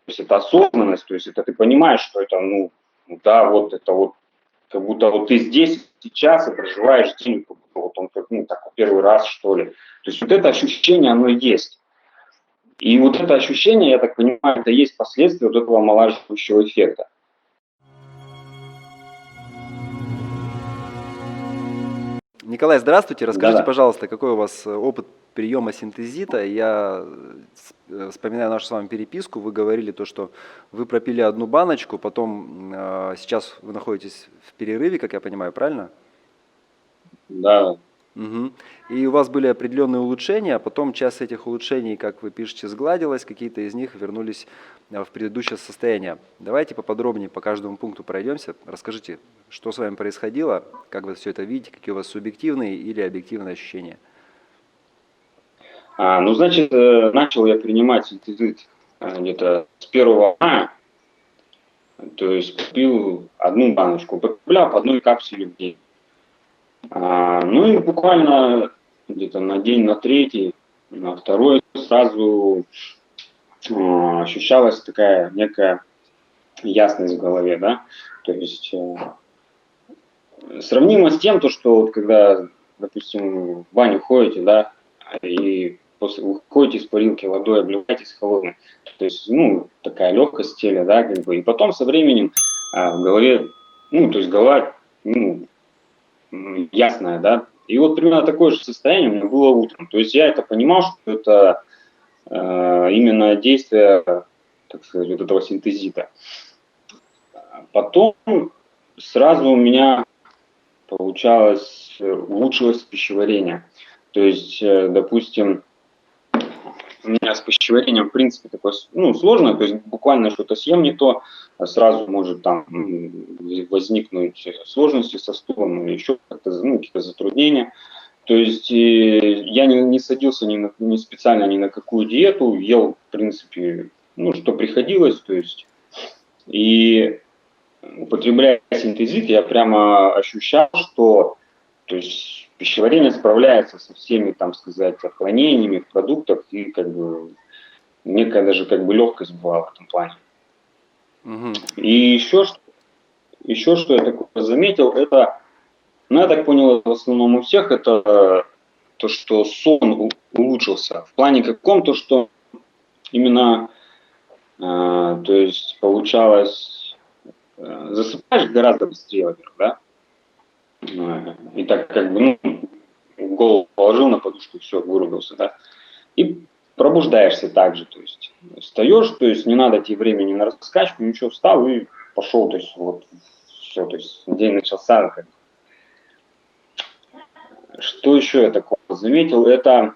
есть это осознанность, то есть это ты понимаешь, что это, ну, да, вот это вот, как будто вот ты здесь, сейчас и проживаешь день, как будто вот он как, ну, так, первый раз, что ли. То есть вот это ощущение, оно есть. И вот это ощущение, я так понимаю, это есть последствия вот этого омолаживающего эффекта. Николай, здравствуйте. Расскажите, Да-да. пожалуйста, какой у вас опыт приема синтезита? Я вспоминаю нашу с вами переписку. Вы говорили то, что вы пропили одну баночку, потом сейчас вы находитесь в перерыве, как я понимаю, правильно? Да. Угу. И у вас были определенные улучшения, а потом часть этих улучшений, как вы пишете, сгладилась, какие-то из них вернулись в предыдущее состояние. Давайте поподробнее по каждому пункту пройдемся. Расскажите, что с вами происходило, как вы все это видите, какие у вас субъективные или объективные ощущения? Ну, значит, начал я принимать синтезит где-то с 1 мая, то есть пил одну баночку, потреблял по одной капсуле в день. Ну и буквально где-то на день, на третий, на второй сразу ощущалась такая некая ясность в голове, да, то есть сравнимо с тем, то, что вот когда, допустим, в баню ходите, да, и после выходите из парилки водой, обливаетесь холодной, то есть, ну, такая легкость в теле, да, как бы, и потом со временем в голове, ну, то есть голова, ну, ясная, да, и вот примерно такое же состояние у меня было утром, то есть я это понимал, что это именно действие, так сказать, вот этого синтезита. Потом сразу у меня получалось, улучшилось пищеварение. То есть, допустим, у меня с пищеварением, в принципе, такое, ну, сложно, то есть буквально что-то съем не то, сразу может там возникнуть сложности со стулом или еще как-то, ну, какие-то затруднения. То есть я не садился ни специально ни на какую диету, ел, в принципе, ну, что приходилось, то есть, и употребляя синтезит, я прямо ощущал, что, то есть, пищеварение справляется со всеми, там сказать, отклонениями в продуктах, и как бы некая даже как бы легкость была в этом плане. Угу. И еще что я такое заметил, это, ну я так понял, в основном у всех, это то, что сон улучшился. В плане каком, то, что именно, то есть получалось, засыпаешь гораздо быстрее, во-первых, да, и так как бы, ну, голову положил на подушку, все, вырубился, да, и пробуждаешься также, то есть встаешь, то есть не надо тебе времени на раскачку, ничего, встал и пошел, то есть вот все, то есть день начался. Как. Что еще я такого заметил, это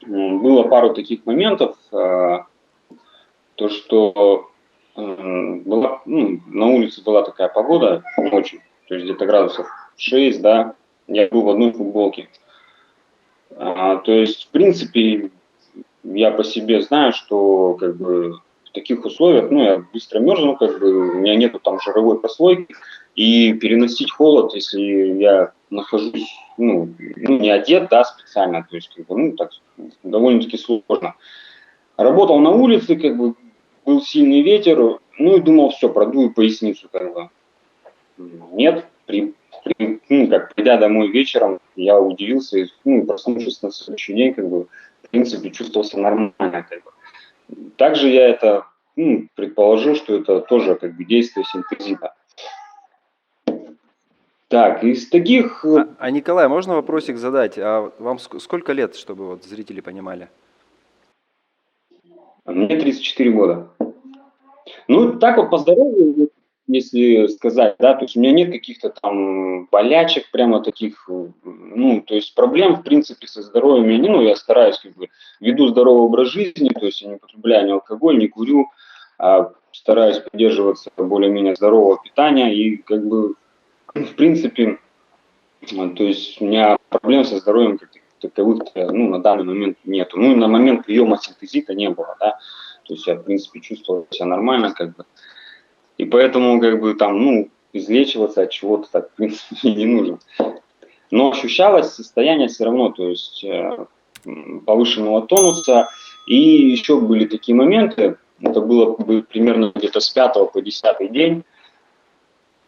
было пару таких моментов, то, что была, ну, на улице была такая погода ночью, то есть где-то градусов 6, да, я был в одной футболке. То есть, в принципе, я по себе знаю, что как бы в таких условиях, ну, я быстро мерзну, как бы у меня нету там жировой прослойки, и переносить холод, если я нахожусь, ну не одет, да, специально, то есть, как бы, ну, так, довольно-таки сложно. Работал на улице, как бы, был сильный ветер, ну, и думал, все, продую поясницу, как бы. Нет, ну, как придя домой вечером, я удивился, ну, проснувшись на следующий день, как бы, в принципе, чувствовался нормально, как бы. Также я это, ну, предположил, что это тоже как бы действие синтезита. Так, из таких Николай, можно вопросик задать? А вам сколько лет, чтобы вот зрители понимали? мне 34 года. Ну, так вот по здоровью, если сказать, да, то есть у меня нет каких-то там болячек прямо таких, ну, то есть проблем, в принципе, со здоровьем у меня не, ну, я стараюсь, как бы, веду здоровый образ жизни, то есть я не употребляю ни алкоголь, не курю, стараюсь придерживаться более-менее здорового питания и, как бы, в принципе, то есть у меня проблем со здоровьем как таковых, ну, на данный момент нету. Ну, и на момент приема синтезита не было, да, то есть я, в принципе, чувствовал себя нормально, как бы, и поэтому, как бы, там, ну, излечиваться от чего-то так, в принципе, не нужно. Но ощущалось состояние все равно, то есть повышенного тонуса. И еще были такие моменты, Это было бы примерно где-то с 5 по 10 день.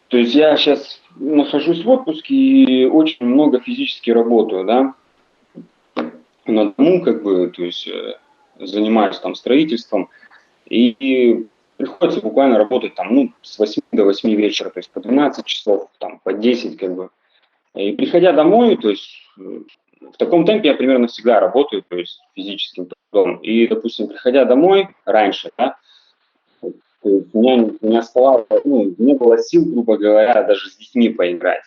То есть я сейчас нахожусь в отпуске и очень много физически работаю, да, на дому, как бы, то есть занимаюсь там строительством, и приходится буквально работать там, ну, с 8 до 8 вечера, то есть по 12 часов, там, по 10, как бы. И приходя домой, то есть в таком темпе я примерно всегда работаю, то есть физическим трудом. И, допустим, приходя домой раньше, да, то есть у меня оставалось, ну, не было сил, грубо говоря, даже с детьми поиграть.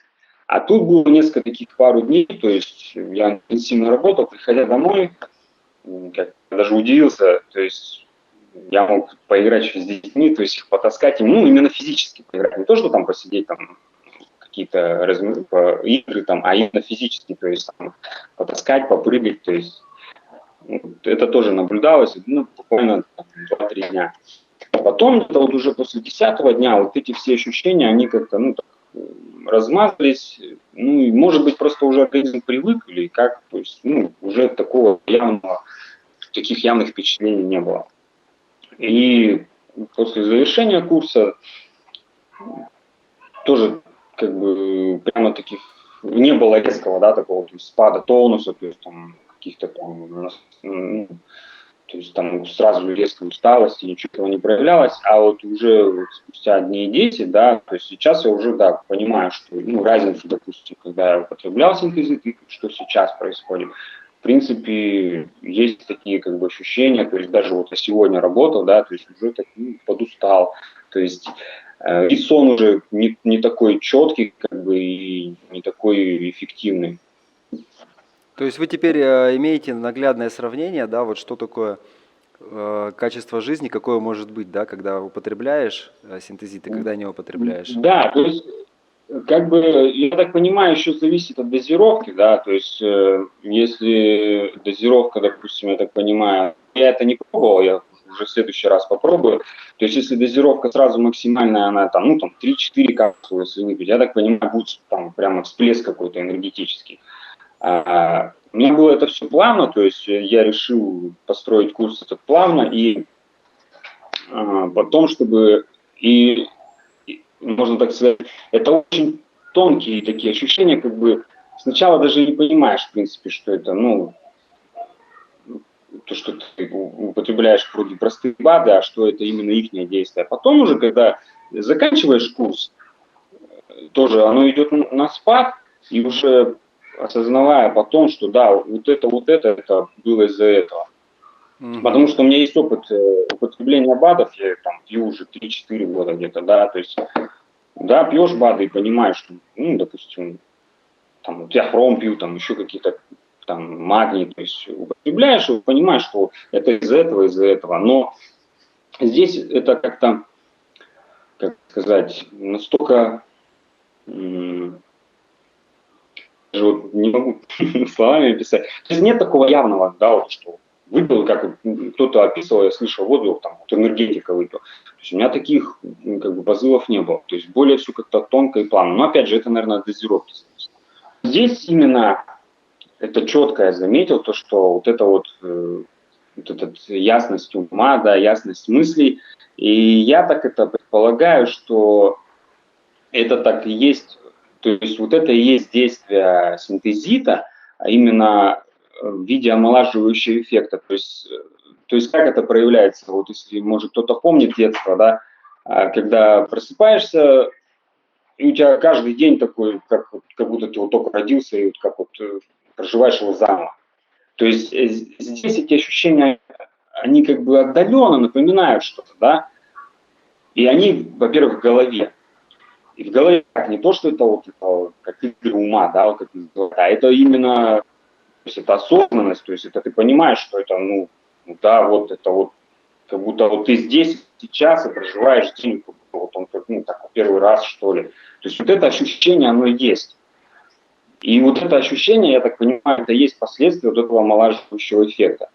А тут было несколько таких пару дней, то есть я интенсивно работал, приходя домой, как даже удивился, то есть я мог поиграть с детьми, то есть их потаскать, ну, именно физически поиграть, не то, что там посидеть там какие-то игры там, а именно физически, то есть там, потаскать, попрыгать, то есть это тоже наблюдалось, ну, буквально 2-3 дня. А потом, это вот уже после 10-го дня, вот эти все ощущения, они как-то, ну, так, размазались, ну, и, может быть, просто уже организм привык или как, то есть, ну, уже таких явных впечатлений не было. И после завершения курса тоже как бы прямо таких не было резкого, да, такого то есть, спада тонуса, то есть там каких-то там, ну, то есть там сразу резкой усталости, ничего этого не проявлялось, а вот уже вот спустя дней 10, да, то есть сейчас я уже, да, понимаю, что, ну, разницу, допустим, когда я употреблял синтезит и что сейчас происходит. В принципе, есть такие как бы ощущения, то есть даже вот я сегодня работал, да, то есть уже так, ну, подустал, то есть и сон уже не такой четкий, как бы, и не такой эффективный. То есть вы теперь имеете наглядное сравнение, да, вот что такое качество жизни, какое может быть, да, когда употребляешь синтезит и когда не употребляешь. Да, то есть как бы, я так понимаю, еще зависит от дозировки, да, то есть если дозировка, допустим, я так понимаю, я это не пробовал, я уже в следующий раз попробую, то есть если дозировка сразу максимальная, она там, ну, там 3-4 капсулы, если выпить, я так понимаю, будет там прямо всплеск какой-то энергетический. У меня было это все плавно, то есть я решил построить курс этот плавно, и потом, чтобы можно так сказать, это очень тонкие такие ощущения, как бы сначала даже не понимаешь, в принципе, что это, ну, то, что ты употребляешь вроде простые БАДы, а что это именно их действие. А потом уже, когда заканчиваешь курс, тоже оно идет на спад, и уже осознавая потом, что да, это было из-за этого. Потому Мгм. что у меня есть опыт употребления БАДов, я там пью уже 3-4 года где-то, да, то есть, да, пьешь БАДы и понимаешь, что, ну, допустим, там, вот я хром пью, там, еще какие-то, там, магний, то есть, употребляешь и понимаешь, что это из-за этого, но здесь это как-то, как сказать, настолько, даже вот не могу словами описать. То есть нет такого явного, да, вот, что выпил, как вот кто-то описывал, я слышал отзыв, там, вот энергетика выпил. То есть у меня таких как бы позывов не было. То есть более все как-то тонко и плавно. Но опять же, это, наверное, от дозировки зависит. Здесь именно это четко я заметил, то, что вот это вот эта ясность ума, да, ясность мыслей. И я так это предполагаю, что это так и есть, то есть вот это и есть действие синтезита, а именно в виде омолаживающего эффекта. То есть как это проявляется? Вот если, может, кто-то помнит детство, да, когда просыпаешься, и у тебя каждый день такой, как будто ты вот только родился, и вот как вот проживаешь его заново. То есть здесь эти ощущения, они как бы отдаленно напоминают что-то, да, и они, во-первых, в голове. И в голове так, не то, что это вот это, как игры ума, да, вот как называют, а это именно, то есть это осознанность, то есть это ты понимаешь, что это, ну, да, вот это вот, как будто вот ты здесь, сейчас, и проживаешь день, как будто вот он как, ну, так, первый раз, что ли. То есть вот это ощущение, оно и есть. И вот это ощущение, я так понимаю, это и есть последствия вот этого омолаживающего эффекта.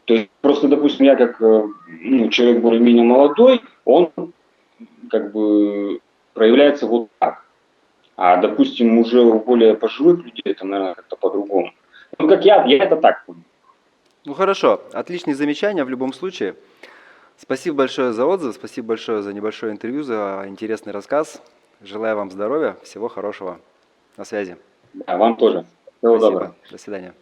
То есть просто, допустим, я как ну, человек более-менее молодой, он как бы проявляется вот так. А, допустим, уже у более пожилых людей это, наверное, как-то по-другому. Ну, как я это так понял. Ну хорошо, отличные замечания в любом случае. Спасибо большое за отзыв, спасибо большое за небольшое интервью, за интересный рассказ. Желаю вам здоровья, всего хорошего. На связи. А вам тоже. Всего доброго. Спасибо. До свидания.